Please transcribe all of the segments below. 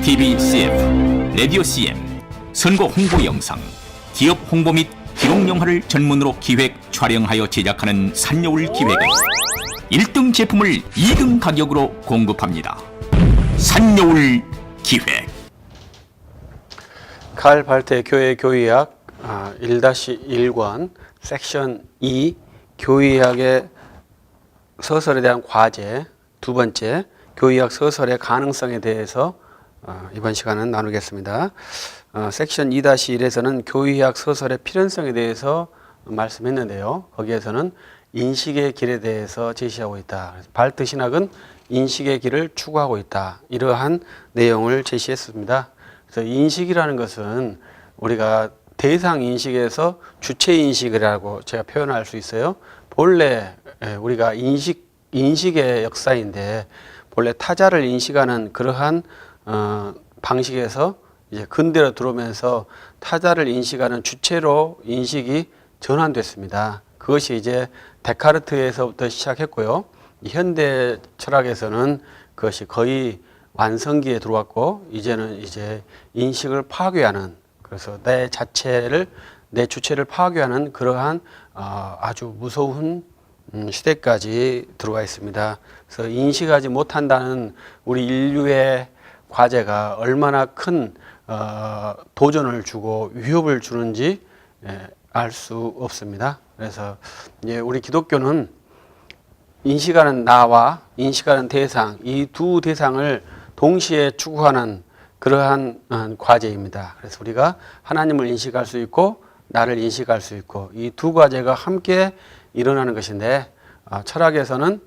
TV CF, 라디오 CM, 선거 홍보 영상, 기업 홍보 및 기록 영화를 전문으로 기획, 촬영하여 제작하는 산여울 기획은 1등 제품을 2등 가격으로 공급합니다. 산여울 기획. 칼 발트의 교회 교의학 1-1권 섹션 2 교의학의 서설에 대한 과제 두 번째 교의학 서설의 가능성에 대해서 이번 시간은 나누겠습니다. 섹션 2-1에서는 교의학 서설의 필연성에 대해서 말씀했는데요. 거기에서는 인식의 길에 대해서 제시하고 있다. 발트 신학은 인식의 길을 추구하고 있다. 이러한 내용을 제시했습니다. 그래서 인식이라는 것은 우리가 대상 인식에서 주체 인식이라고 제가 표현할 수 있어요. 본래 우리가 인식의 역사인데 본래 타자를 인식하는 그러한 방식에서 이제 근대로 들어오면서 타자를 인식하는 주체로 인식이 전환됐습니다. 그것이 이제 데카르트에서부터 시작했고요. 현대 철학에서는 그것이 거의 완성기에 들어왔고 이제는 이제 인식을 파괴하는, 그래서 내 자체를, 내 주체를 파괴하는 그러한 아주 무서운 시대까지 들어와 있습니다. 그래서 인식하지 못한다는 우리 인류의 과제가 얼마나 큰 도전을 주고 위협을 주는지 알 수 없습니다. 그래서 이제 우리 기독교는 인식하는 나와 인식하는 대상, 이 두 대상을 동시에 추구하는 그러한 과제입니다. 그래서 우리가 하나님을 인식할 수 있고 나를 인식할 수 있고 이 두 과제가 함께 일어나는 것인데 철학에서는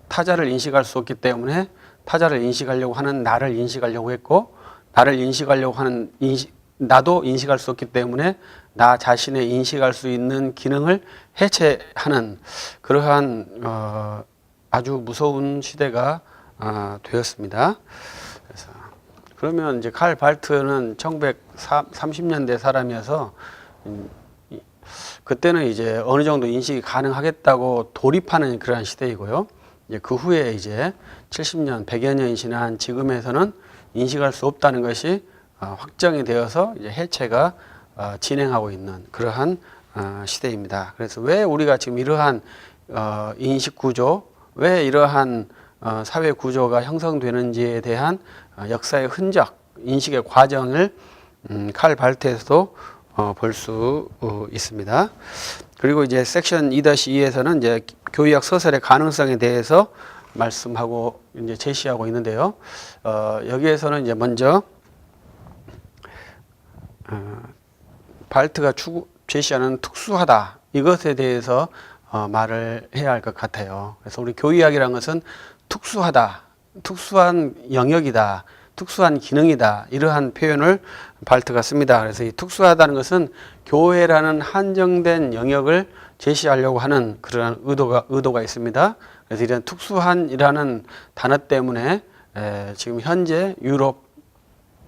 타자를 인식할 수 없기 때문에 타자를 인식하려고 하는 나를 인식하려고 했고, 나를 인식하려고 하는 나도 인식할 수 없기 때문에 나 자신의 인식할 수 있는 기능을 해체하는 그러한 아주 무서운 시대가 되었습니다. 그래서 그러면 이제 칼 발트는 1930년대 사람이어서 그때는 이제 어느 정도 인식이 가능하겠다고 돌입하는 그러한 시대이고요. 이제 그 후에 이제 70년, 100여 년이 지난 지금에서는 인식할 수 없다는 것이 확정이 되어서 이제 해체가 진행하고 있는 그러한 시대입니다. 그래서 왜 우리가 지금 이러한 인식 구조, 왜 이러한 사회 구조가 형성되는지에 대한 역사의 흔적, 인식의 과정을 칼 발트에서도 볼 수 있습니다. 그리고 이제 섹션 2-2에서는 이제 교의학 서설의 가능성에 대해서 말씀하고 이제 제시하고 있는데요. 여기에서는 이제 먼저 발트가 제시하는 특수하다, 이것에 대해서 말을 해야 할 것 같아요. 그래서 우리 교의학이라는 것은 특수하다, 특수한 영역이다, 특수한 기능이다, 이러한 표현을 발트가 씁니다. 그래서 이 특수하다는 것은 교회라는 한정된 영역을 제시하려고 하는 그런 의도가 있습니다. 그래서 이런 특수한이라는 단어 때문에 지금 현재 유럽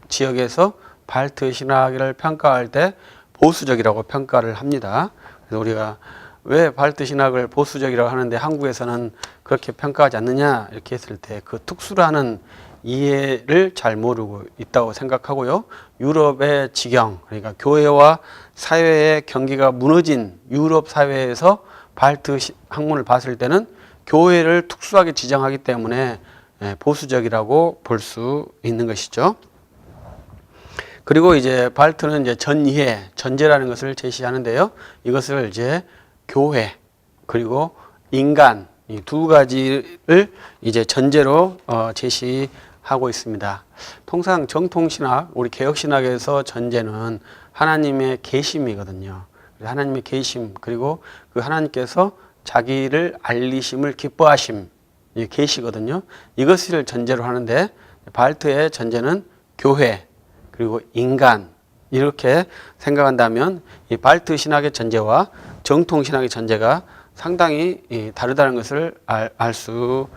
지역에서 발트 신학을 평가할 때 보수적이라고 평가를 합니다. 그래서 우리가 왜 발트 신학을 보수적이라고 하는데 한국에서는 그렇게 평가하지 않느냐 이렇게 했을 때 그 특수라는 이해를 잘 모르고 있다고 생각하고요. 유럽의 지경, 그러니까 교회와 사회의 경계가 무너진 유럽 사회에서 발트 학문을 봤을 때는 교회를 특수하게 지정하기 때문에 보수적이라고 볼 수 있는 것이죠. 그리고 이제 발트는 이제 전이해, 전제라는 것을 제시하는데요. 이것을 이제 교회 그리고 인간, 이 두 가지를 이제 전제로 제시하고 있습니다. 통상 정통신학, 우리 개혁신학에서 전제는 하나님의 계심이거든요. 하나님의 계심, 그리고 그 하나님께서 자기를 알리심을 기뻐하심, 이 계시거든요. 이것을 전제로 하는데 발트의 전제는 교회 그리고 인간, 이렇게 생각한다면 이 발트 신학의 전제와 정통 신학의 전제가 상당히 다르다는 것을 알 수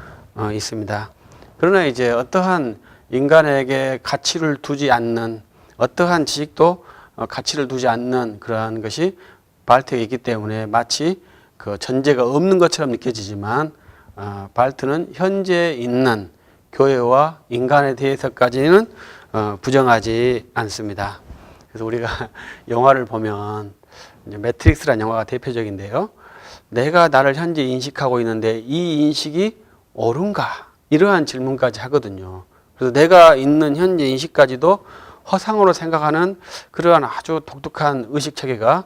있습니다. 그러나 이제 어떠한 인간에게 가치를 두지 않는, 어떠한 지식도 가치를 두지 않는 그러한 것이 발트에 있기 때문에 마치 그 전제가 없는 것처럼 느껴지지만 발트는 현재 있는 교회와 인간에 대해서까지는 부정하지 않습니다. 그래서 우리가 영화를 보면 이제 매트릭스라는 영화가 대표적인데요. 내가 나를 현재 인식하고 있는데 이 인식이 옳은가? 이러한 질문까지 하거든요. 그래서 내가 있는 현재 인식까지도 허상으로 생각하는 그러한 아주 독특한 의식 체계가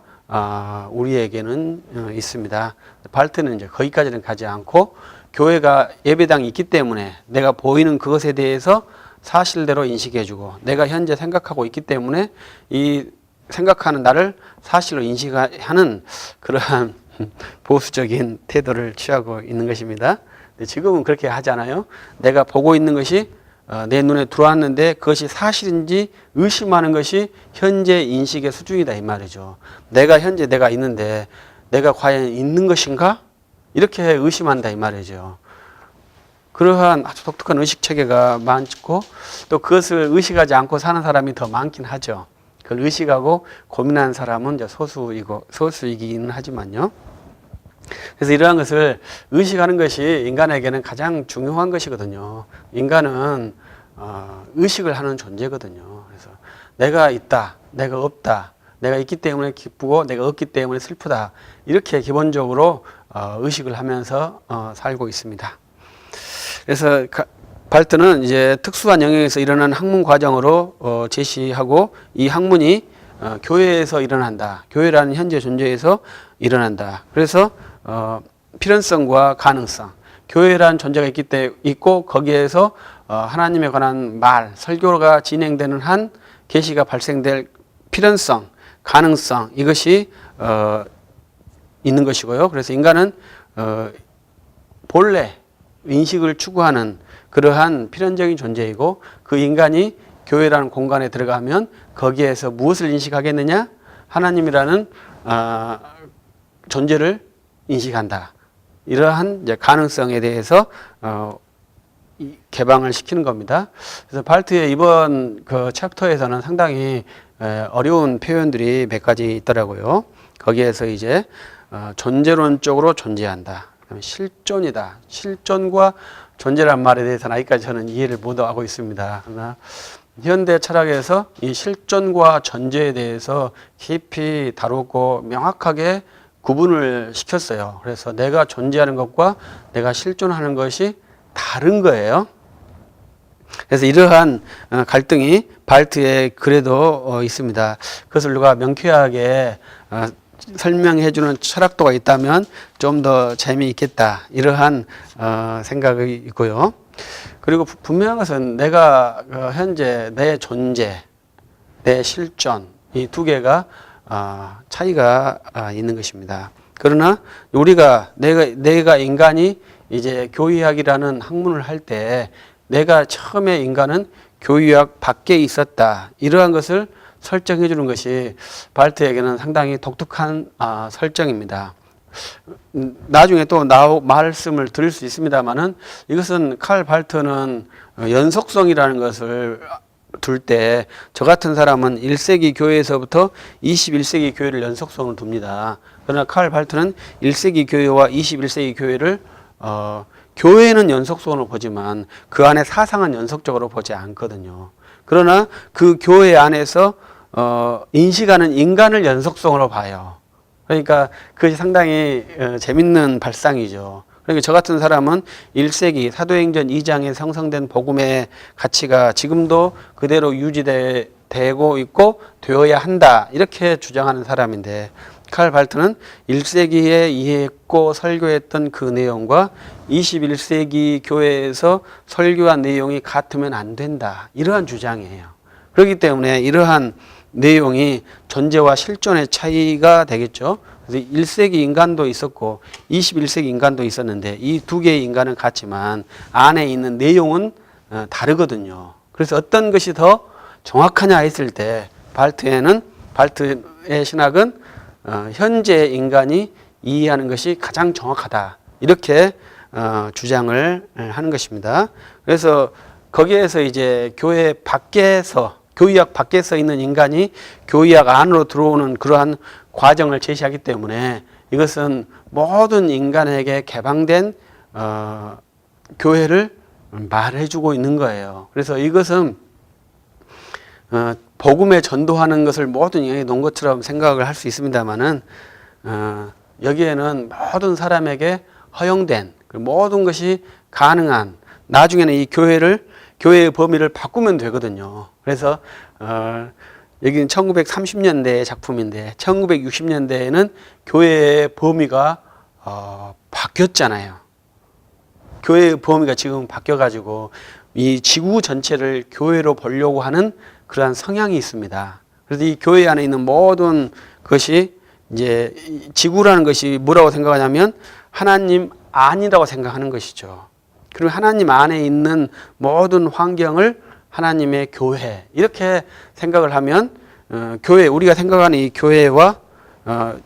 우리에게는 있습니다. 발트는 이제 거기까지는 가지 않고 교회가 예배당이 있기 때문에 내가 보이는 그것에 대해서 사실대로 인식해주고 내가 현재 생각하고 있기 때문에 이 생각하는 나를 사실로 인식하는 그러한 보수적인 태도를 취하고 있는 것입니다. 지금은 그렇게 하지 않아요. 내가 보고 있는 것이 내 눈에 들어왔는데 그것이 사실인지 의심하는 것이 현재 인식의 수준이다 이 말이죠. 내가 현재 내가 있는데 내가 과연 있는 것인가? 이렇게 의심한다 이 말이죠. 그러한 아주 독특한 의식 체계가 많고 또 그것을 의식하지 않고 사는 사람이 더 많긴 하죠. 그걸 의식하고 고민하는 사람은 이제 소수이기는 하지만요. 그래서 이러한 것을 의식하는 것이 인간에게는 가장 중요한 것이거든요. 인간은 의식을 하는 존재거든요. 그래서 내가 있다, 내가 없다, 내가 있기 때문에 기쁘고 내가 없기 때문에 슬프다. 이렇게 기본적으로 의식을 하면서 살고 있습니다. 그래서 발트는 이제 특수한 영역에서 일어나는 학문 과정으로 제시하고 이 학문이 교회에서 일어난다. 교회라는 현재 존재에서 일어난다. 그래서 필연성과 가능성. 교회라는 존재가 있고 거기에서 하나님에 관한 말, 설교가 진행되는 한 계시가 발생될 필연성, 가능성 이것이 있는 것이고요. 그래서 인간은 본래 인식을 추구하는 그러한 필연적인 존재이고 그 인간이 교회라는 공간에 들어가면 거기에서 무엇을 인식하겠느냐? 하나님이라는 존재를 인식한다. 이러한 이제 가능성에 대해서 개방을 시키는 겁니다. 그래서 발트의 이번 그 챕터에서는 상당히 어려운 표현들이 몇 가지 있더라고요. 거기에서 이제 존재론적으로 존재한다. 그다음에 실존이다. 실존과 존재란 말에 대해서는 아직까지 저는 이해를 못하고 있습니다. 그러나 현대 철학에서 이 실존과 존재에 대해서 깊이 다루고 명확하게 구분을 시켰어요. 그래서 내가 존재하는 것과 내가 실존하는 것이 다른 거예요. 그래서 이러한 갈등이 발트의 글에도 있습니다. 그것을 누가 명쾌하게 설명해 주는 철학도가 있다면 좀 더 재미있겠다. 이러한 생각이 있고요. 그리고 분명한 것은 내가 현재 내 존재, 내 실존 이 두 개가 차이가 있는 것입니다. 그러나 우리가 내가 인간이 이제 교의학이라는 학문을 할 때 내가 처음에 인간은 교의학 밖에 있었다. 이러한 것을 설정해 주는 것이 발트에게는 상당히 독특한 설정입니다. 나중에 또 말씀을 드릴 수 있습니다만은 이것은 칼 발트는 연속성이라는 것을 둘 때 저 같은 사람은 1세기 교회에서부터 21세기 교회를 연속성을 둡니다. 그러나 칼 발트는 1세기 교회와 21세기 교회를 교회는 연속성으로 보지만 그 안에 사상은 연속적으로 보지 않거든요. 그러나 그 교회 안에서 인식하는 인간을 연속성으로 봐요. 그러니까 그것이 상당히 재밌는 발상이죠. 그러니까 저 같은 사람은 1세기 사도행전 2장에 형성된 복음의 가치가 지금도 그대로 유지되고 있고 되어야 한다. 이렇게 주장하는 사람인데 칼 발트는 1세기에 이해했고 설교했던 그 내용과 21세기 교회에서 설교한 내용이 같으면 안 된다. 이러한 주장이에요. 그렇기 때문에 이러한 내용이 존재와 실존의 차이가 되겠죠. 그래서 1세기 인간도 있었고 21세기 인간도 있었는데 이 두 개의 인간은 같지만 안에 있는 내용은 다르거든요. 그래서 어떤 것이 더 정확하냐 했을 때 발트의 신학은 현재 인간이 이해하는 것이 가장 정확하다. 이렇게 주장을 하는 것입니다. 그래서 거기에서 이제 교의학 밖에서 있는 인간이 교의학 안으로 들어오는 그러한 과정을 제시하기 때문에 이것은 모든 인간에게 개방된 교회를 말해주고 있는 거예요. 그래서 이것은 복음에 전도하는 것을 모든 영역에 놓은 것처럼 생각을 할 수 있습니다만은 여기에는 모든 사람에게 허용된 모든 것이 가능한 나중에는 이 교회의 범위를 바꾸면 되거든요. 그래서 여기는 1930년대의 작품인데 1960년대에는 교회의 범위가 바뀌었잖아요. 교회의 범위가 지금 바뀌어가지고 이 지구 전체를 교회로 보려고 하는 그러한 성향이 있습니다. 그래서 이 교회 안에 있는 모든 것이 이제 지구라는 것이 뭐라고 생각하냐면 하나님 안이라고 생각하는 것이죠. 그리고 하나님 안에 있는 모든 환경을 하나님의 교회 이렇게 생각을 하면 교회 우리가 생각하는 이 교회와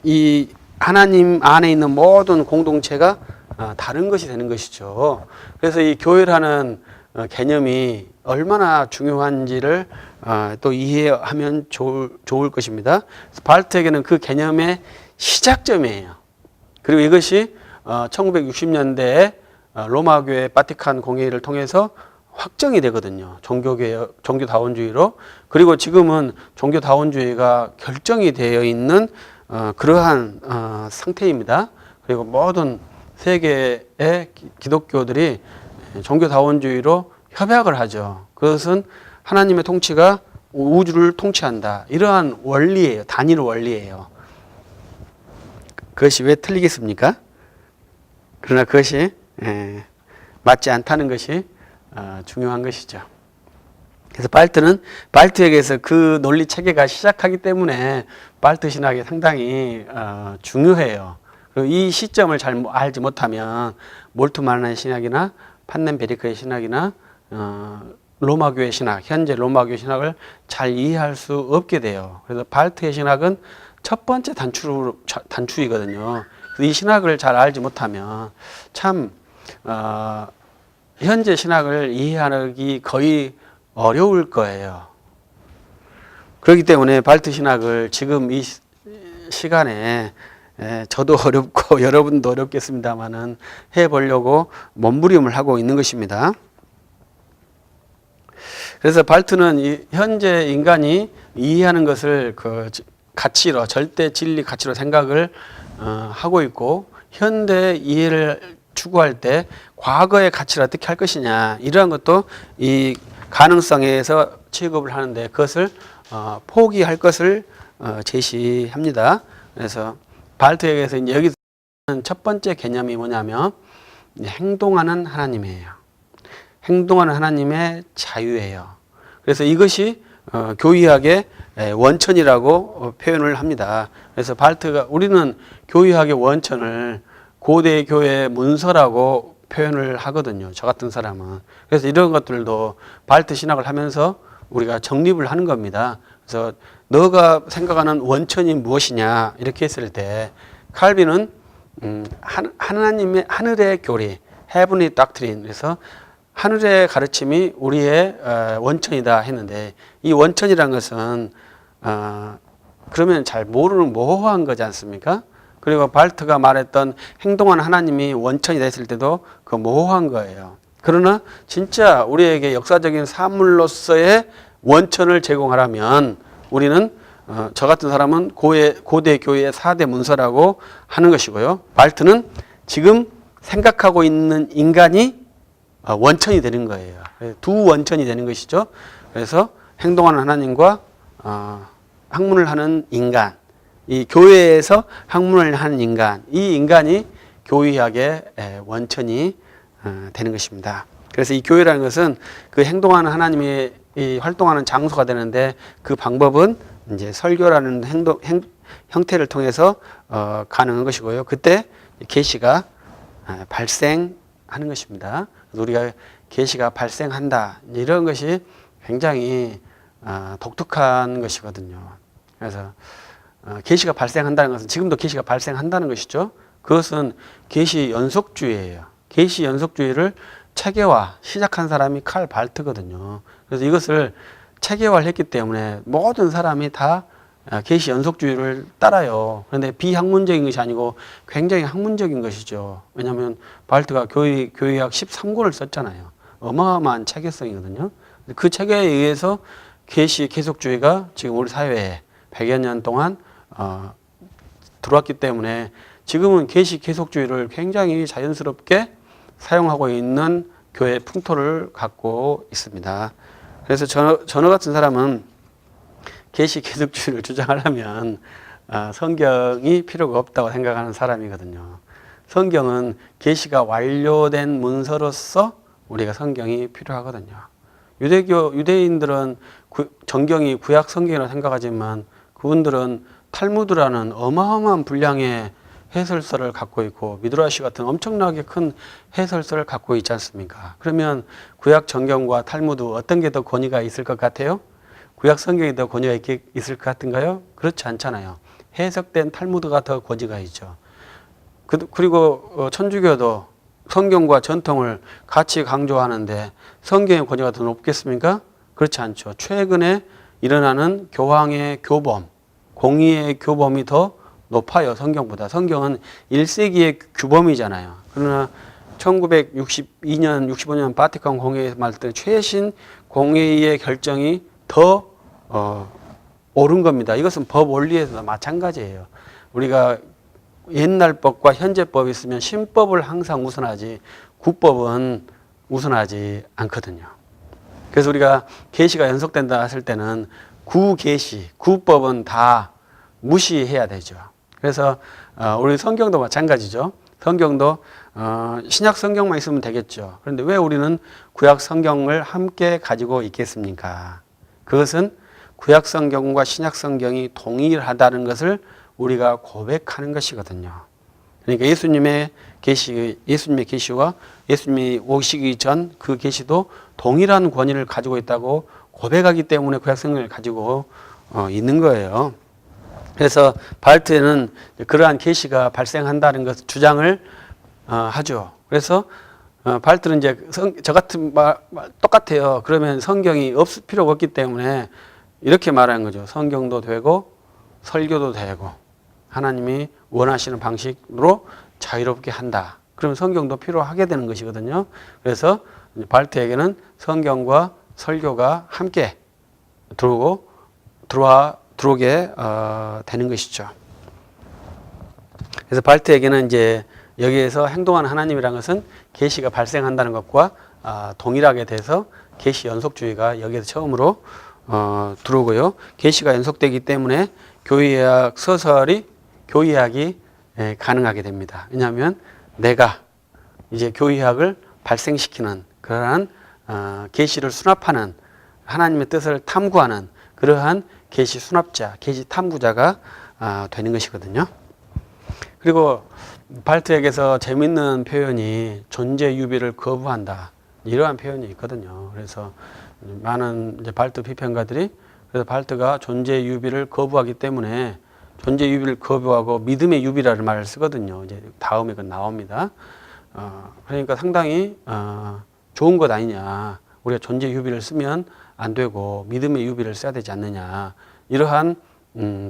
이 하나님 안에 있는 모든 공동체가 다른 것이 되는 것이죠. 그래서 이 교회라는 개념이 얼마나 중요한지를 또 이해하면 좋을 것입니다. 바르트에게는 그 개념의 시작점이에요. 그리고 이것이 1960년대에 로마교회 바티칸 공회의를 통해서 확정이 되거든요. 종교다원주의로. 그리고 지금은 종교다원주의가 결정이 되어 있는 그러한 상태입니다. 그리고 모든 세계의 기독교들이 종교다원주의로 협약을 하죠. 그것은 하나님의 통치가 우주를 통치한다. 이러한 원리예요. 단일 원리예요. 그것이 왜 틀리겠습니까? 그러나 그것이 맞지 않다는 것이 중요한 것이죠. 그래서 바르트에게서 그 논리 체계가 시작하기 때문에 바르트 신학이 상당히 중요해요. 그리고 이 시점을 잘 알지 못하면 몰트만의 신학이나 판넨베리크의 신학이나 로마교회 신학, 현재 로마교회 신학을 잘 이해할 수 없게 돼요. 그래서 바르트의 신학은 첫 번째 단추이거든요. 이 신학을 잘 알지 못하면 참 현재 신학을 이해하기 거의 어려울 거예요. 그렇기 때문에 바르트 신학을 지금 이 시간에 저도 어렵고 여러분도 어렵겠습니다만은 해보려고 몸부림을 하고 있는 것입니다. 그래서 바르트는 현재 인간이 이해하는 것을 그 가치로, 절대 진리 가치로 생각을 하고 있고, 현대 이해를 추구할 때 과거의 가치를 어떻게 할 것이냐, 이러한 것도 이 가능성에서 취급을 하는데 그것을 포기할 것을 제시합니다. 그래서 바르트에게서 여기서 첫 번째 개념이 뭐냐면 행동하는 하나님이에요. 행동하는 하나님의 자유예요. 그래서 이것이 교의학의 원천이라고 표현을 합니다. 그래서 바르트가 우리는 교의학의 원천을 고대 교회 문서라고 표현을 하거든요. 저 같은 사람은. 그래서 이런 것들도 바르트 신학을 하면서 우리가 정립을 하는 겁니다. 그래서 너가 생각하는 원천이 무엇이냐 이렇게 했을 때 칼빈은 하나님의 하늘의 교리, heavenly doctrine, 그래서 하늘의 가르침이 우리의 원천이다 했는데, 이 원천이라는 것은 그러면 잘 모르는 모호한 거지 않습니까? 그리고 바르트가 말했던 행동하는 하나님이 원천이 됐을 때도 그 모호한 거예요. 그러나 진짜 우리에게 역사적인 사물로서의 원천을 제공하라면 우리는 저 같은 사람은 고대 교회의 4대 문서라고 하는 것이고요. 바르트는 지금 생각하고 있는 인간이 원천이 되는 거예요. 두 원천이 되는 것이죠. 그래서 행동하는 하나님과 학문을 하는 인간, 이 교회에서 학문을 하는 인간, 이 인간이 교의학의 원천이 되는 것입니다. 그래서 이 교회라는 것은 그 행동하는 하나님이 활동하는 장소가 되는데, 그 방법은 이제 설교라는 형태를 통해서 가능한 것이고요. 그때 계시가 발생하는 것입니다. 우리가 계시가 발생한다, 이런 것이 굉장히 독특한 것이거든요. 그래서 계시가 발생한다는 것은 지금도 계시가 발생한다는 것이죠. 그것은 계시 연속주의예요. 계시 연속주의를 체계화 시작한 사람이 칼 바르트거든요. 그래서 이것을 체계화를 했기 때문에 모든 사람이 다 계시 연속주의를 따라요. 그런데 비학문적인 것이 아니고 굉장히 학문적인 것이죠. 왜냐하면 바르트가 교의학 13권을 썼잖아요. 어마어마한 체계성이거든요. 그 체계에 의해서 계시 계속주의가 지금 우리 사회에 100여 년 동안 들어왔기 때문에 지금은 계시 계속주의를 굉장히 자연스럽게 사용하고 있는 교회 풍토를 갖고 있습니다. 그래서 저너 같은 사람은 계시 계속주의를 주장하려면 성경이 필요가 없다고 생각하는 사람이거든요. 성경은 계시가 완료된 문서로서 우리가 성경이 필요하거든요. 유대인들은 정경이 구약 성경이라고 생각하지만 그분들은 탈무드라는 어마어마한 분량의 해설서를 갖고 있고 미드라시 같은 엄청나게 큰 해설서를 갖고 있지 않습니까? 그러면 구약 정경과 탈무드 어떤 게 더 권위가 있을 것 같아요? 구약 성경이 더 권위가 있을 것 같은가요? 그렇지 않잖아요. 해석된 탈무드가 더 권위가 있죠. 그리고 천주교도 성경과 전통을 같이 강조하는데 성경의 권위가 더 높겠습니까? 그렇지 않죠. 최근에 일어나는 교황의 교범, 공의의 교범이 더 높아요. 성경보다. 성경은 1세기의 규범이잖아요. 그러나 1962년, 65년 바티칸 공회에서 말할 때 최신 공회의 결정이 더 옳은 겁니다. 이것은 법 원리에서도 마찬가지예요. 우리가 옛날 법과 현재 법이 있으면 신법을 항상 우선하지 구법은 우선하지 않거든요. 그래서 우리가 계시가 연속된다 했을 때는 구계시, 구법은 다 무시해야 되죠. 그래서 우리 성경도 마찬가지죠. 성경도 신약 성경만 있으면 되겠죠. 그런데 왜 우리는 구약 성경을 함께 가지고 있겠습니까? 그것은 구약 성경과 신약 성경이 동일하다는 것을 우리가 고백하는 것이거든요. 그러니까 예수님의 계시와 예수님이 오시기 전 그 계시도 동일한 권위를 가지고 있다고 고백하기 때문에 구약 성경을 가지고 있는 거예요. 그래서 발트에는 그러한 계시가 발생한다는 것 주장을 하죠. 그래서 발트는 이제 저 같은 말 똑같아요. 그러면 성경이 필요가 없기 때문에 이렇게 말하는 거죠. 성경도 되고 설교도 되고 하나님이 원하시는 방식으로 자유롭게 한다. 그러면 성경도 필요하게 되는 것이거든요. 그래서 발트에게는 성경과 설교가 함께 들어오게 되는 것이죠. 그래서 발트에게는 이제 여기에서 행동하는 하나님이라는 것은 계시가 발생한다는 것과 동일하게 돼서 계시 연속주의가 여기에서 처음으로 들어오고요. 계시가 연속되기 때문에 교회학 서설이 교회학이 가능하게 됩니다. 왜냐하면 내가 이제 교회학을 발생시키는 그러한 계시를 수납하는 하나님의 뜻을 탐구하는 그러한 계시 수납자, 계시 탐구자가 되는 것이거든요. 그리고 발트에게서 재밌는 표현이 존재 유비를 거부한다. 이러한 표현이 있거든요. 그래서 많은 이제 발트 비평가들이 그래서 발트가 존재 유비를 거부하기 때문에 존재 유비를 거부하고 믿음의 유비라는 말을 쓰거든요. 이제 다음에 그 나옵니다. 그러니까 상당히 좋은 것 아니냐. 우리가 존재 유비를 쓰면 안 되고 믿음의 유비를 써야 되지 않느냐. 이러한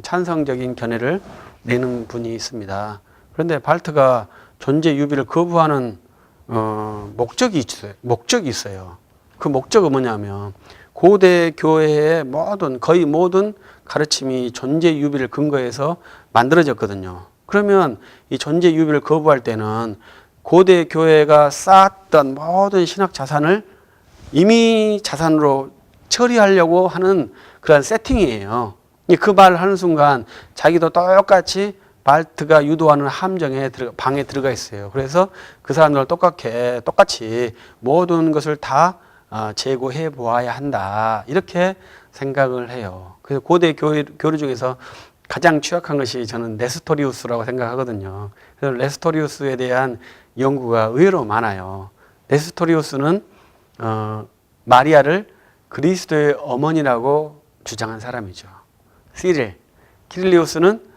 찬성적인 견해를 내는 분이 있습니다. 그런데 발트가 존재 유비를 거부하는 목적이 있어요. 그 목적은 뭐냐면 고대 교회의 거의 모든 가르침이 존재 유비를 근거해서 만들어졌거든요. 그러면 이 존재 유비를 거부할 때는 고대 교회가 쌓았던 모든 신학 자산을 이미 자산으로 처리하려고 하는 그런 세팅이에요. 그 말을 하는 순간 자기도 똑같이 발트가 유도하는 함정에 방에 들어가 있어요. 그래서 그 사람들 똑같이 모든 것을 다 재고해 보아야 한다. 이렇게 생각을 해요. 그래서 고대 교리 중에서 가장 취약한 것이 저는 네스토리우스라고 생각하거든요. 그래서 네스토리우스에 대한 연구가 의외로 많아요. 네스토리우스는 마리아를 그리스도의 어머니라고 주장한 사람이죠. 키릴리우스는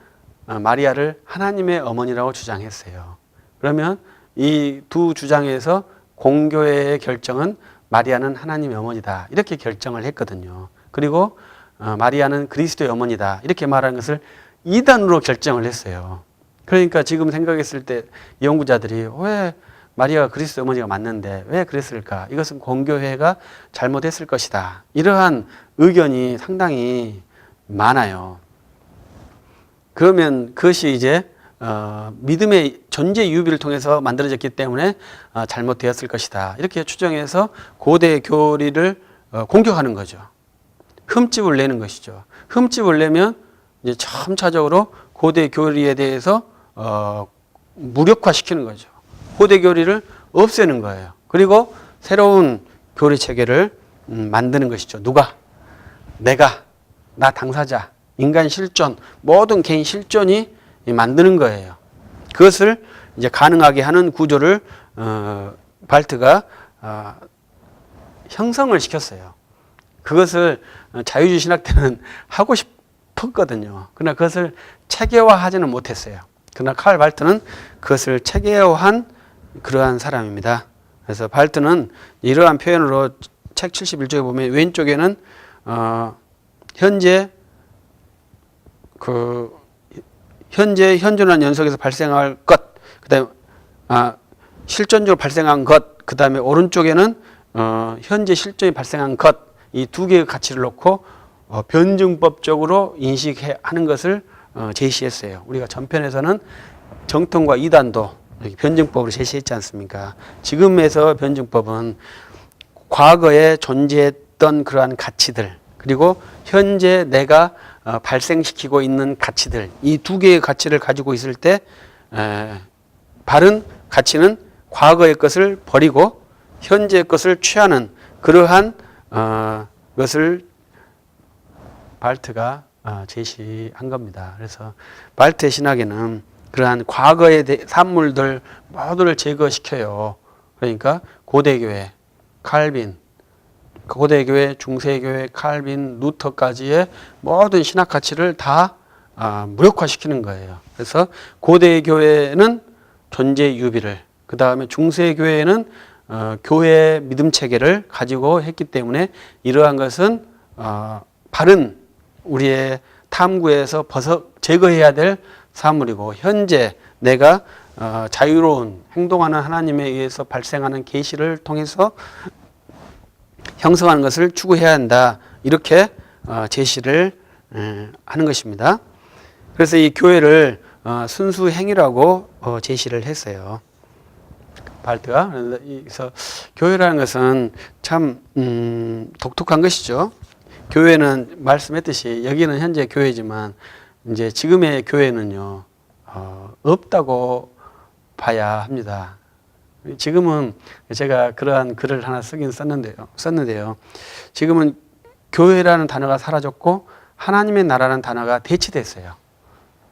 마리아를 하나님의 어머니라고 주장했어요. 그러면 이 두 주장에서 공교회의 결정은 마리아는 하나님의 어머니다. 이렇게 결정을 했거든요. 그리고 마리아는 그리스도의 어머니다. 이렇게 말하는 것을 이단으로 결정을 했어요. 그러니까 지금 생각했을 때 연구자들이 왜 마리아가 그리스도 어머니가 맞는데 왜 그랬을까? 이것은 공교회가 잘못했을 것이다. 이러한 의견이 상당히 많아요. 그러면 그것이 이제 믿음의 존재 유비를 통해서 만들어졌기 때문에 잘못되었을 것이다. 이렇게 추정해서 고대 교리를 공격하는 거죠. 흠집을 내는 것이죠. 흠집을 내면 이제 점차적으로 고대 교리에 대해서 무력화시키는 거죠. 고대 교리를 없애는 거예요. 그리고 새로운 교리 체계를 만드는 것이죠. 누가? 내가, 나 당사자, 인간 실존, 모든 개인 실존이 만드는 거예요. 그것을 이제 가능하게 하는 구조를 발트가 형성을 시켰어요. 그것을 자유주의 신학 때는 하고 싶었거든요. 그러나 그것을 체계화하지는 못했어요. 그러나 칼 발트는 그것을 체계화한 그러한 사람입니다. 그래서 발트는 이러한 표현으로 책 71쪽에 보면 왼쪽에는 현재 현존한 연속에서 발생할 것, 그다음에 실존적으로 발생한 것, 그다음에 오른쪽에는 현재 실존이 발생한 것, 이 두 개의 가치를 놓고 변증법적으로 인식하는 것을 제시했어요. 우리가 전편에서는 정통과 이단도 변증법으로 제시했지 않습니까? 지금에서 변증법은 과거에 존재했던 그러한 가치들, 그리고 현재 내가 발생시키고 있는 가치들, 이 두 개의 가치를 가지고 있을 때 바른 가치는 과거의 것을 버리고 현재의 것을 취하는 그러한 것을 발트가 제시한 겁니다. 그래서 발트의 신학에는 그러한 과거의 산물들 모두를 제거시켜요. 그러니까 고대교회, 칼빈, 고대교회, 중세교회, 칼빈, 루터까지의 모든 신학 가치를 다 무력화시키는 거예요. 그래서 고대교회는 존재 유비를, 그 다음에 중세교회는 교회 믿음 체계를 가지고 했기 때문에 이러한 것은 바른 우리의 탐구에서 제거해야 될 사물이고, 현재 내가 자유로운 행동하는 하나님에 의해서 발생하는 계시를 통해서 형성하는 것을 추구해야 한다. 이렇게 제시를 하는 것입니다. 그래서 이 교회를 순수 행위라고 제시를 했어요. 발트가. 그래서 교회라는 것은 참 독특한 것이죠. 교회는 말씀했듯이 여기는 현재 교회지만 이제 지금의 교회는요 없다고 봐야 합니다. 지금은 제가 그러한 글을 하나 쓰긴 썼는데요. 지금은 교회라는 단어가 사라졌고 하나님의 나라라는 단어가 대치됐어요.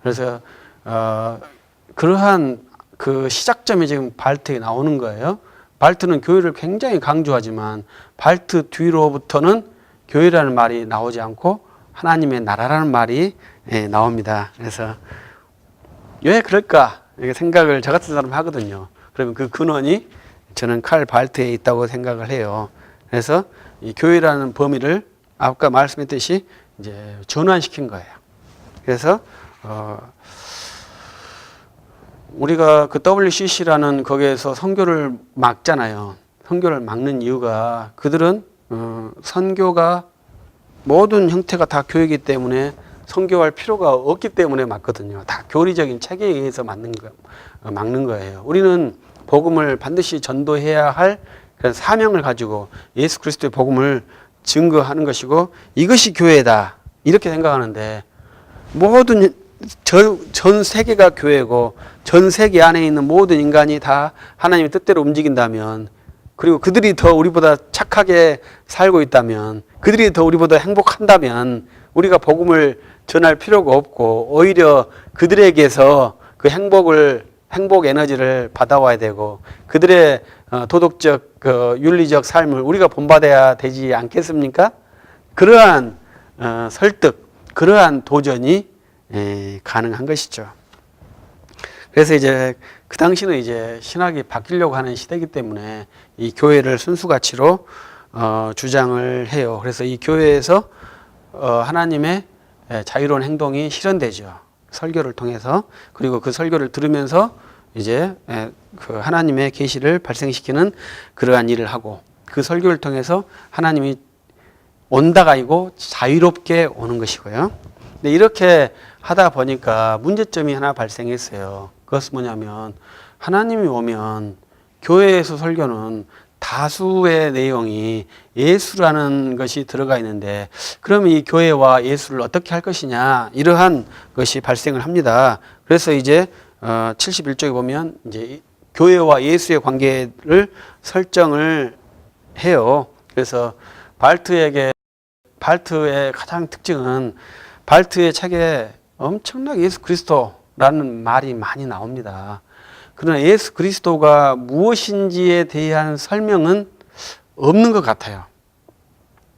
그래서 그러한 그 시작점이 지금 발트에 나오는 거예요. 발트는 교회를 굉장히 강조하지만 발트 뒤로부터는 교회라는 말이 나오지 않고 하나님의 나라라는 말이 나옵니다. 그래서 왜 그럴까 이렇게 생각을 저 같은 사람 하거든요. 그러면 그 근원이 저는 칼 발트에 있다고 생각을 해요. 그래서 이 교회라는 범위를 아까 말씀했듯이 이제 전환시킨 거예요. 그래서 우리가 그 WCC라는 거기에서 선교를 막잖아요. 선교를 막는 이유가 그들은 선교가 모든 형태가 다 교회이기 때문에 선교할 필요가 없기 때문에 막거든요. 다 교리적인 체계에 의해서 막는 거예요. 우리는 복음을 반드시 전도해야 할 그런 사명을 가지고 예수 그리스도의 복음을 증거하는 것이고 이것이 교회다 이렇게 생각하는데 모든 전 세계가 교회고 전 세계 안에 있는 모든 인간이 다 하나님의 뜻대로 움직인다면, 그리고 그들이 더 우리보다 착하게 살고 있다면, 그들이 더 우리보다 행복한다면 우리가 복음을 전할 필요가 없고 오히려 그들에게서 그 행복 에너지를 받아와야 되고 그들의 도덕적 윤리적 삶을 우리가 본받아야 되지 않겠습니까? 그러한 설득, 그러한 도전이 가능한 것이죠. 그래서 이제 그 당시는 이제 신학이 바뀌려고 하는 시대이기 때문에 이 교회를 순수 가치로 주장을 해요. 그래서 이 교회에서 하나님의 자유로운 행동이 실현되죠. 설교를 통해서. 그리고 그 설교를 들으면서 이제 그 하나님의 계시를 발생시키는 그러한 일을 하고 그 설교를 통해서 하나님이 온다가 아니고 자유롭게 오는 것이고요. 근데 이렇게 하다 보니까 문제점이 하나 발생했어요. 그것은 뭐냐면 하나님이 오면 교회에서 설교는 다수의 내용이 예수라는 것이 들어가 있는데 그러면 이 교회와 예수를 어떻게 할 것이냐 이러한 것이 발생을 합니다. 그래서 이제 71쪽에 보면 이제 교회와 예수의 관계를 설정을 해요. 그래서 발트의 가장 특징은 발트의 책에 엄청나게 예수 그리스도라는 말이 많이 나옵니다. 그러나 예수 그리스도가 무엇인지에 대한 설명은 없는 것 같아요.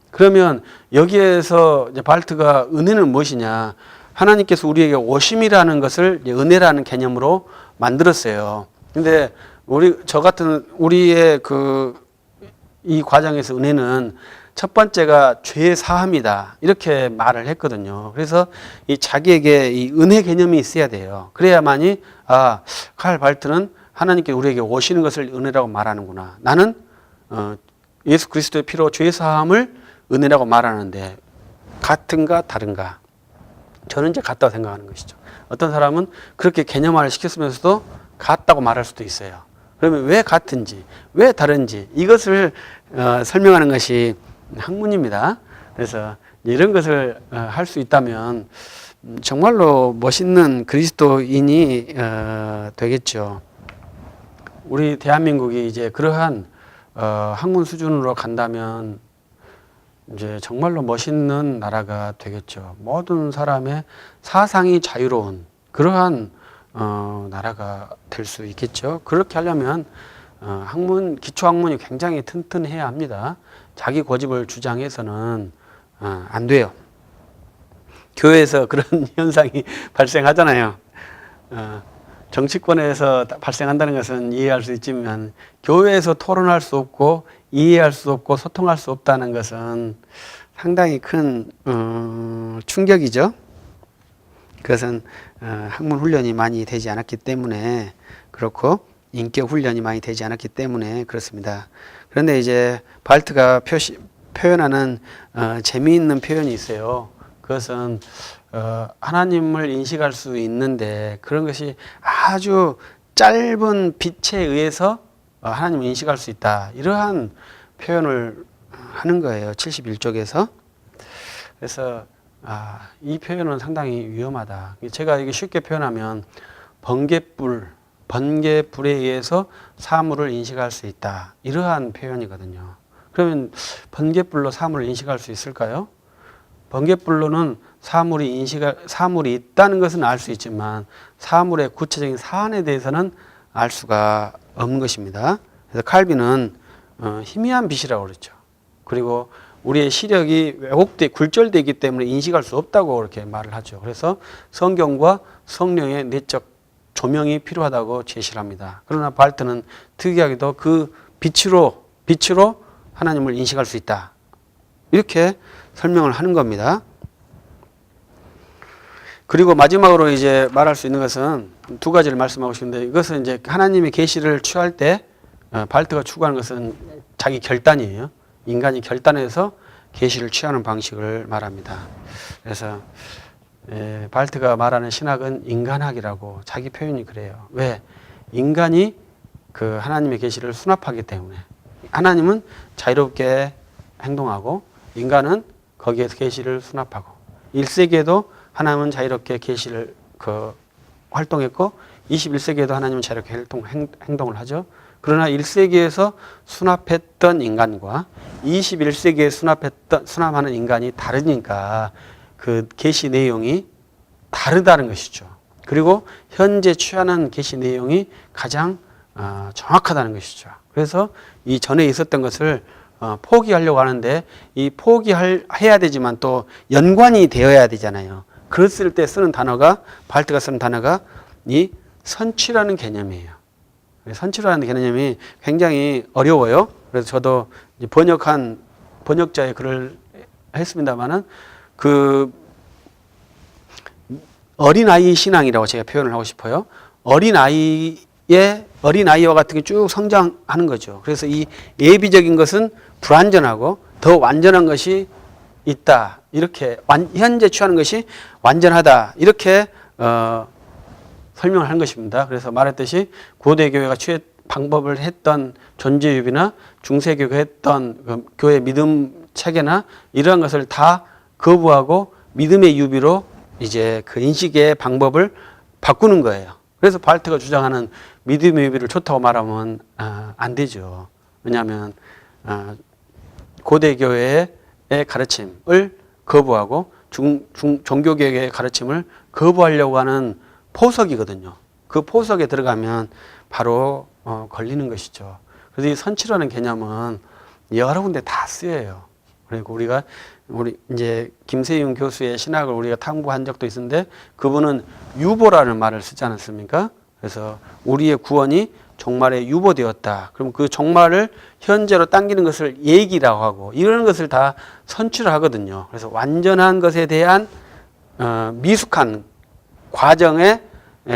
그러면 여기에서 이제 발트가 은혜는 무엇이냐? 하나님께서 우리에게 오심이라는 것을 은혜라는 개념으로 만들었어요. 근데 저 같은 우리의 이 과정에서 은혜는 첫 번째가 죄 사함이다. 이렇게 말을 했거든요. 그래서 이 자기에게 이 은혜 개념이 있어야 돼요. 그래야만이 칼 발트는 하나님께 우리에게 오시는 것을 은혜라고 말하는구나. 나는 예수 그리스도의 피로 죄 사함을 은혜라고 말하는데 같은가 다른가? 저는 이제 같다고 생각하는 것이죠. 어떤 사람은 그렇게 개념화를 시켰으면서도 같다고 말할 수도 있어요. 그러면 왜 같은지, 왜 다른지 이것을 설명하는 것이 학문입니다. 그래서 이런 것을 할 수 있다면 정말로 멋있는 그리스도인이 되겠죠. 우리 대한민국이 이제 그러한 학문 수준으로 간다면 이제 정말로 멋있는 나라가 되겠죠. 모든 사람의 사상이 자유로운 그러한 나라가 될 수 있겠죠. 그렇게 하려면 기초 학문이 굉장히 튼튼해야 합니다. 자기 고집을 주장해서는 안 돼요. 교회에서 그런 현상이 발생하잖아요. 정치권에서 발생한다는 것은 이해할 수 있지만 교회에서 토론할 수 없고 이해할 수 없고 소통할 수 없다는 것은 상당히 큰 충격이죠. 그것은 학문 훈련이 많이 되지 않았기 때문에 그렇고 인격 훈련이 많이 되지 않았기 때문에 그렇습니다. 그런데 이제 발트가 표현하는 재미있는 표현이 있어요. 그것은 하나님을 인식할 수 있는데 그런 것이 아주 짧은 빛에 의해서 하나님을 인식할 수 있다. 이러한 표현을 하는 거예요. 71쪽에서. 그래서 이 표현은 상당히 위험하다. 제가 이게 쉽게 표현하면 번개불에 의해서 사물을 인식할 수 있다. 이러한 표현이거든요. 그러면 번개불로 사물을 인식할 수 있을까요? 번개불로는 사물이 있다는 것은 알 수 있지만 사물의 구체적인 사안에 대해서는 알 수가 없는 것입니다. 그래서 칼빈은 희미한 빛이라고 그랬죠. 그리고 우리의 시력이 굴절되어 있기 때문에 인식할 수 없다고 그렇게 말을 하죠. 그래서 성경과 성령의 내적 조명이 필요하다고 제시를 합니다. 그러나 발트는 특이하게도 그 빛으로 하나님을 인식할 수 있다. 이렇게 설명을 하는 겁니다. 그리고 마지막으로 이제 말할 수 있는 것은 두 가지를 말씀하고 싶은데 이것은 이제 하나님의 계시를 취할 때 발트가 추구하는 것은 자기 결단이에요. 인간이 결단해서 계시를 취하는 방식을 말합니다. 그래서 발트가 말하는 신학은 인간학이라고 자기 표현이 그래요. 왜? 인간이 그 하나님의 계시를 수납하기 때문에 하나님은 자유롭게 행동하고 인간은 거기에서 계시를 수납하고 1세기에도 하나님은 자유롭게 계시를 활동했고 21세기에도 하나님은 자유롭게 행동을 하죠. 그러나 1세기에서 수납했던 인간과 21세기에 수납하는 인간이 다르니까 그 계시 내용이 다르다는 것이죠. 그리고 현재 취하는 계시 내용이 가장 정확하다는 것이죠. 그래서 이 전에 있었던 것을 포기하려고 하는데 이 포기해야 되지만 또 연관이 되어야 되잖아요. 그랬을 때 쓰는 단어가 발트가 쓰는 단어가 이 선취라는 개념이에요. 선취라는 개념이 굉장히 어려워요. 그래서 저도 번역자의 글을 했습니다만은 그 어린아이 신앙이라고 제가 표현을 하고 싶어요. 어린아이의 어린 아이와 같은 게 쭉 성장하는 거죠. 그래서 이 예비적인 것은 불완전하고 더 완전한 것이 있다. 이렇게 현재 취하는 것이 완전하다. 이렇게 설명을 한 것입니다. 그래서 말했듯이 고대 교회가 방법을 했던 존재유비나 중세교회가 했던 그 교회 믿음 체계나 이러한 것을 다 거부하고 믿음의 유비로 이제 그 인식의 방법을 바꾸는 거예요. 그래서 발트가 주장하는 믿음의 유비를 좋다고 말하면 안 되죠. 왜냐하면 고대 교회의 가르침을 거부하고 종교개혁의 가르침을 거부하려고 하는 포석이거든요. 그 포석에 들어가면 바로 걸리는 것이죠. 그래서 이 선치라는 개념은 여러 군데 다 쓰여요. 그리고 우리 이제 김세윤 교수의 신학을 우리가 탐구한 적도 있는데 그분은 유보라는 말을 쓰지 않았습니까? 그래서 우리의 구원이 종말에 유보되었다. 그럼 그 종말을 현재로 당기는 것을 얘기라고 하고 이런 것을 다 선출을 하거든요. 그래서 완전한 것에 대한 미숙한 과정의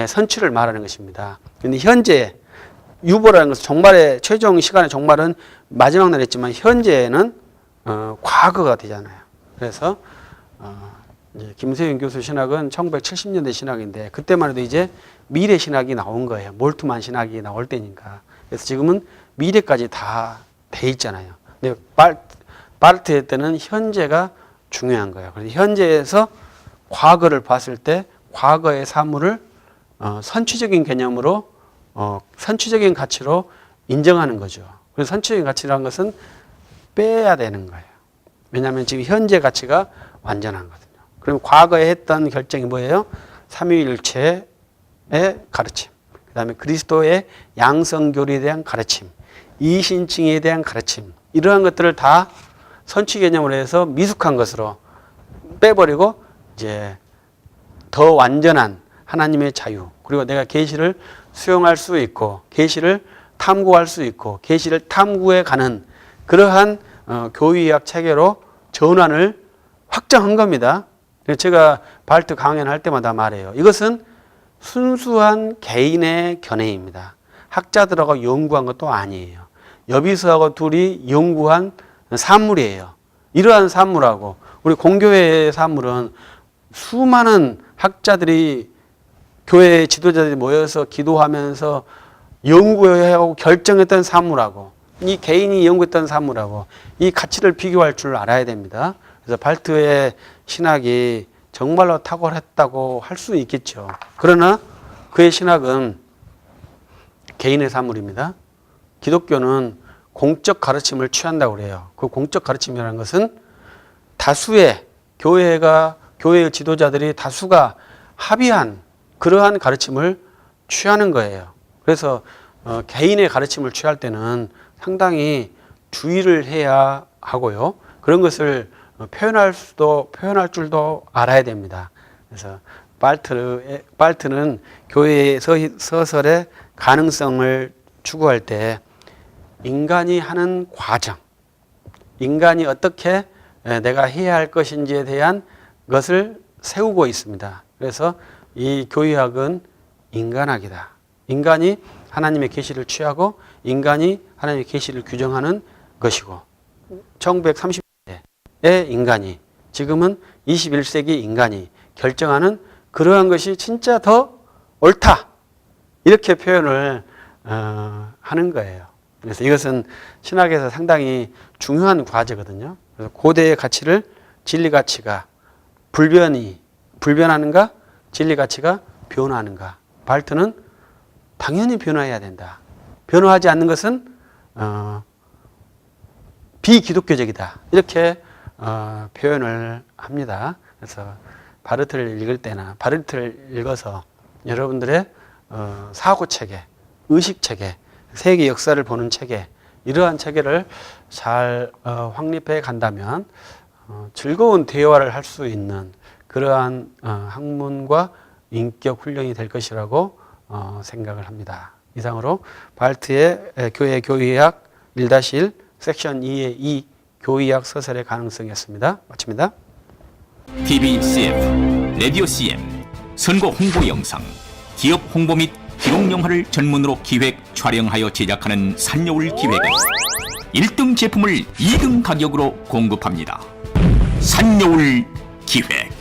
선출을 말하는 것입니다. 그런데 현재 유보라는 것은 종말의 최종 시간의 종말은 마지막 날 했지만 현재는 과거가 되잖아요. 그래서 이제 김세윤 교수 신학은 1970년대 신학인데 그때만 해도 이제 미래 신학이 나온 거예요. 몰트만 신학이 나올 때니까. 그래서 지금은 미래까지 다 돼 있잖아요. 근데 바르트의 때는 현재가 중요한 거예요. 그래서 현재에서 과거를 봤을 때 과거의 사물을 선취적인 개념으로 선취적인 가치로 인정하는 거죠. 그래서 선취적인 가치라는 것은 빼야 되는 거예요. 왜냐하면 지금 현재 가치가 완전한 거거든요. 그럼 과거에 했던 결정이 뭐예요? 삼위일체의 가르침, 그 다음에 그리스도의 양성교리에 대한 가르침, 이신칭에 대한 가르침, 이러한 것들을 다 선취 개념으로 해서 미숙한 것으로 빼버리고 이제 더 완전한 하나님의 자유, 그리고 내가 계시를 수용할 수 있고 계시를 탐구할 수 있고 계시를 탐구해 가는 그러한 교의학 체계로 전환을 확정한 겁니다. 제가 발트 강연할 때마다 말해요. 이것은 순수한 개인의 견해입니다. 학자들하고 연구한 것도 아니에요. 여비스하고 둘이 연구한 산물이에요. 이러한 산물하고 우리 공교회의 산물은 수많은 학자들이 교회 지도자들이 모여서 기도하면서 연구하고 결정했던 산물하고 이 개인이 연구했던 산물하고 이 가치를 비교할 줄 알아야 됩니다. 그래서 발트의 신학이 정말로 탁월했다고 할 수 있겠죠. 그러나 그의 신학은 개인의 산물입니다. 기독교는 공적 가르침을 취한다고 그래요. 그 공적 가르침이라는 것은 다수의 교회의 지도자들이 다수가 합의한 그러한 가르침을 취하는 거예요. 그래서 개인의 가르침을 취할 때는 상당히 주의를 해야 하고요. 그런 것을 표현할 줄도 알아야 됩니다. 그래서 발트는 교회의 서설의 가능성을 추구할 때 인간이 하는 과정, 인간이 어떻게 내가 해야 할 것인지에 대한 것을 세우고 있습니다. 그래서 이 교의학은 인간학이다. 인간이 하나님의 계시를 취하고 인간이 하나님의 계시를 규정하는 것이고 1930년대의 인간이 지금은 21세기 인간이 결정하는 그러한 것이 진짜 더 옳다. 이렇게 표현을 하는 거예요. 그래서 이것은 신학에서 상당히 중요한 과제거든요. 그래서 고대의 가치를 진리 가치가 불변하는가? 진리 가치가 변화하는가? 발트는 당연히 변화해야 된다. 변화하지 않는 것은 비기독교적이다. 이렇게 표현을 합니다. 그래서 바르트를 읽을 때나 바르트를 읽어서 여러분들의 사고체계, 의식체계, 세계 역사를 보는 체계, 이러한 체계를 잘 확립해 간다면 즐거운 대화를 할 수 있는 그러한 학문과 인격 훈련이 될 것이라고 생각을 합니다. 이상으로 발트의 교회 교의학 1-1 섹션 2의 2 교의학 서설의 가능성이었습니다. 마칩니다. TV CM, 라디오 CM, 선거 홍보 영상, 기업 홍보 및 기록 영화를 전문으로 기획, 촬영하여 제작하는 산여울 기획은 1등 제품을 2등 가격으로 공급합니다. 산여울 기획.